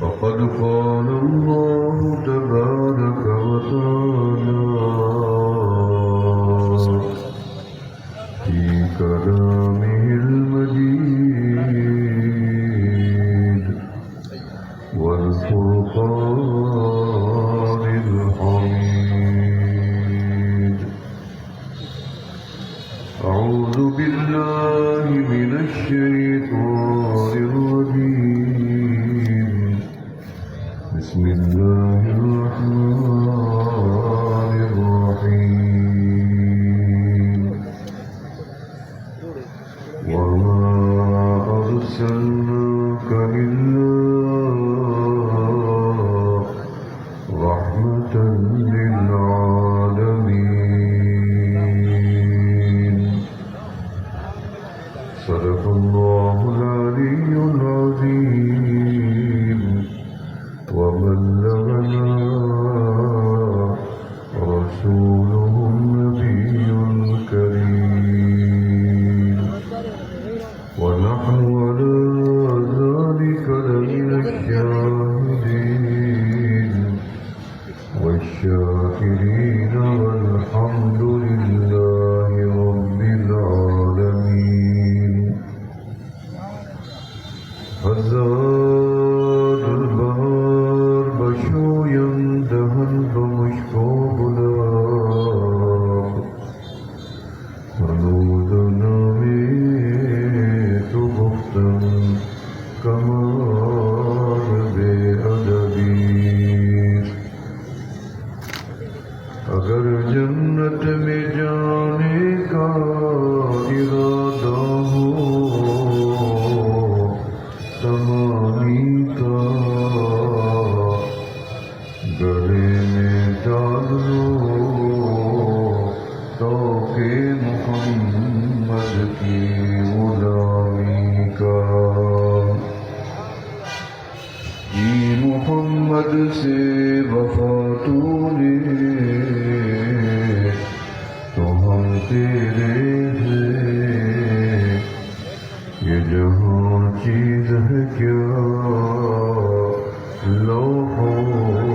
فقد قال الله تبارك وتعالى في كلامه المجيد والفرقان الحميد. أعوذ بالله من الشيطان الرجيم. بسم الله الرحمن الرحيم. وما أرسلناك إلا رحمة للعالمين. صدق الله العلي العظيم وبلغنا رسوله النبي الكريم ونحن على ذلك لمن الشاهدين والشاكرين والحمد لله رب العالمين. هزار البهار بشویم دهن بمشکو گلاب هنوز نامی تو گفتم کمال بے ادبی. اگر جنت میں جانے کا ارادہ ہو تمامی کا گلے میں ڈال لو تو کہ محمد کی غلامی کا. جی محمد سے وفا تو لے تو ہم تیرے ہیں. یہ جہاں چیز ہے کیا لوح و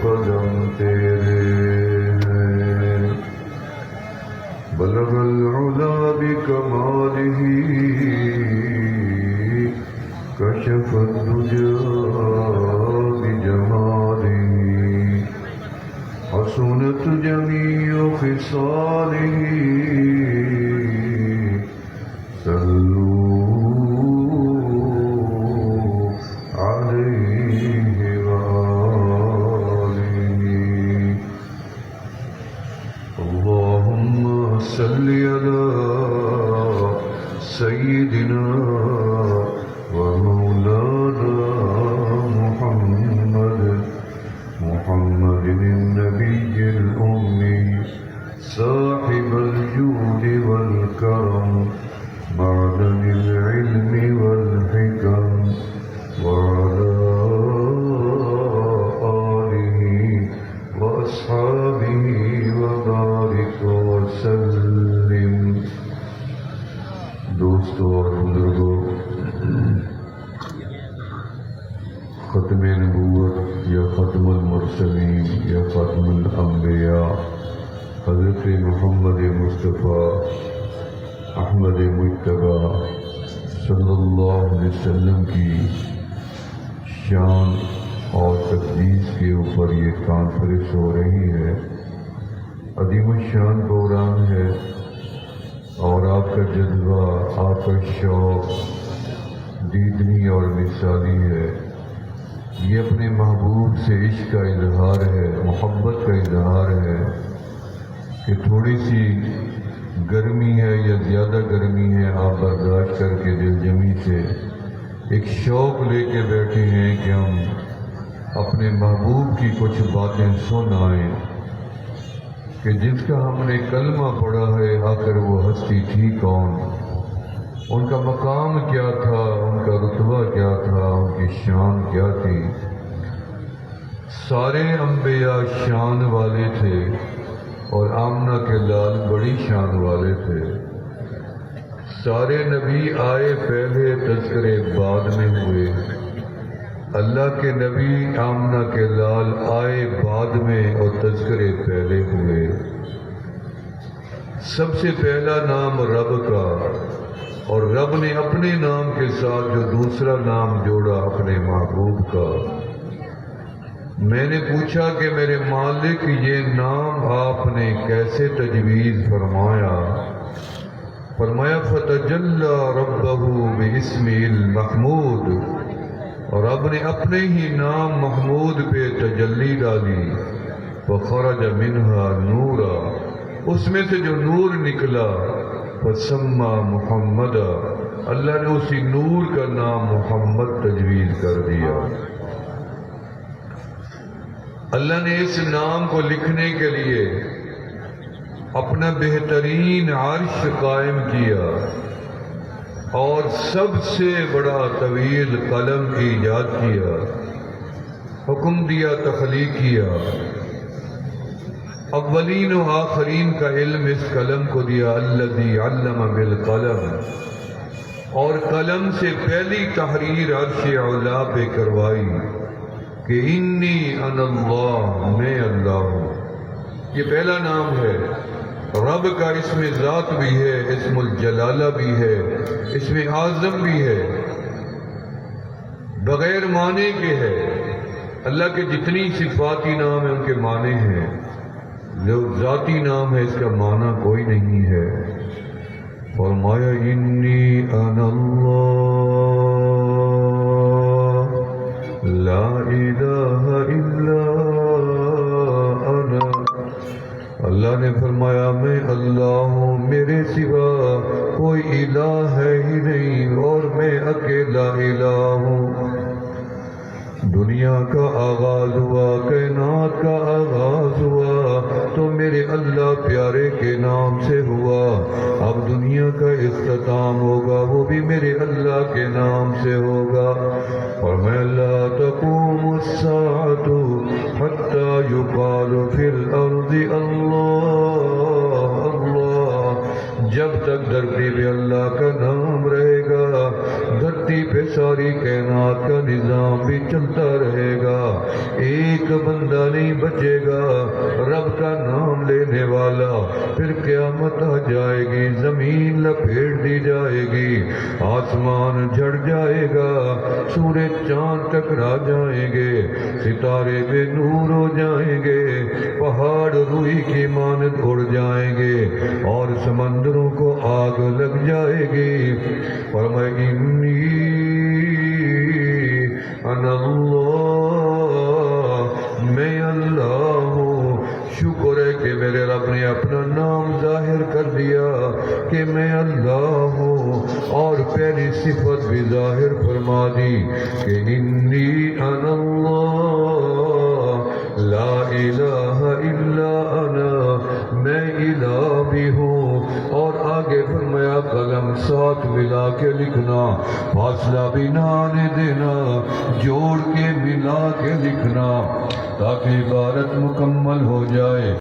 قلم تیرے ہیں. بلغ العلا بکمالہ کشف الدجى بجمالہ حسنت جميع خصاله. صلوا عليه وآله. اللهم صل على سيدنا ومولانا محمد النبي الأمي صاحب الجود والكرم معدن العلم والحكم وعلى آله وأصحابه وأصحابه وبارك وسلم. دوستو اور بزرگوں، ختم نبوت یا ختم المرسلین یا ختم الانبیاء حضرت محمد مصطفیٰ احمد مجتبیٰ صلی اللہ علیہ وسلم کی شان اور تقدیس کے اوپر یہ کانفرنس ہو رہی ہے. عظیم الشان پروگرام ہے اور آپ کا جذبہ، آپ کا شوق دیدنی اور مثالی ہے. یہ اپنے محبوب سے عشق کا اظہار ہے، محبت کا اظہار ہے کہ تھوڑی سی گرمی ہے یا زیادہ گرمی ہے آپ برداشت کر کے دل جمی سے ایک شوق لے کے بیٹھے ہیں کہ ہم اپنے محبوب کی کچھ باتیں سن آئیں کہ جس کا ہم نے کلمہ پڑھا ہے آخر وہ ہستی تھی کون، ان کا مقام کیا تھا، ان کا رتبہ کیا تھا، ان کی شان کیا تھی. سارے انبیاء شان والے تھے اور آمنہ کے لال بڑی شان والے تھے. سارے نبی آئے پہلے، تذکرے بعد میں ہوئے. اللہ کے نبی آمنہ کے لال آئے بعد میں اور تذکرے پہلے ہوئے. سب سے پہلا نام رب کا، اور رب نے اپنے نام کے ساتھ جو دوسرا نام جوڑا اپنے محبوب کا. میں نے پوچھا کہ میرے مالک یہ نام آپ نے کیسے تجویز فرمایا؟ فرمایا فتجلی ربہ باسم المحمود، اور رب نے اپنے ہی نام محمود پہ تجلی ڈالی. فخرج منہا نورا، اس میں سے جو نور نکلا فسمى محمد، اللہ نے اسی نور کا نام محمد تجویز کر دیا. اللہ نے اس نام کو لکھنے کے لیے اپنا بہترین عرش قائم کیا اور سب سے بڑا طویل قلم ایجاد کیا، حکم دیا، تخلیق کیا. اولین و آخرین کا علم اس قلم کو دیا، الذی علم بالقلم، اور قلم سے پہلی تحریر عرش اعلیٰ پہ کروائی کہ انی انا اللہ، میں اللہ ہوں. یہ پہلا نام ہے. رب کا اسم ذات بھی ہے، اسم الجلالہ بھی ہے، اسم اعظم بھی ہے، بغیر معنی کے ہے. اللہ کے جتنی صفاتی نام ہیں ان کے معنی ہیں، جو ذاتی نام ہے اس کا معنی کوئی نہیں ہے. فرمایا انی انا اللہ لا الہ الا انا. اللہ نے فرمایا میں اللہ ہوں، میرے سوا کوئی الہ ہے ہی نہیں اور میں اکیلا الہ ہوں. دنیا کا آغاز ہوا، کائنات کا آغاز ہوا تو میرے اللہ پیارے کے نام سے ہوا. اب دنیا کا اختتام ہوگا وہ بھی میرے اللہ کے نام سے ہوگا. اور میں لا تقوم الساعة حتى يقال في الأرض اللہ اللہ. جب تک دھرتی پہ اللہ کا نام رہے گا، دھرتی پہ ساری کائنات کا نظام بھی چلتا رہے گا. ایک بندہ نہیں بچے گا رب کا نام لینے والا. پھر قیامت آ جائے گی، زمین لپیٹ دی جائے گی، آسمان جھڑ جائے گا، سورج چاند ٹکرا جائیں گے، ستارے بے نور ہو جائیں گے، پہاڑ روئی کی مانند اڑ جائیں گے اور سمندروں کو آگ لگ جائے گی. فرمائے انی انا اللہ، میں اللہ ہوں. شکر ہے کہ میرے رب نے اپنا نام ظاہر کر دیا کہ میں اللہ ہوں، اور پہلی صفت بھی ظاہر فرما دی کہ انی انا اللہ لا الہ الا انا، میں الہ بھی ہوں. اور آگے فرمایا قلم ساتھ ملا کے لکھنا، فاصلہ بھی نہ آنے دینا، جوڑ کے ملا کے لکھنا تاکہ عبارت مکمل ہو جائے.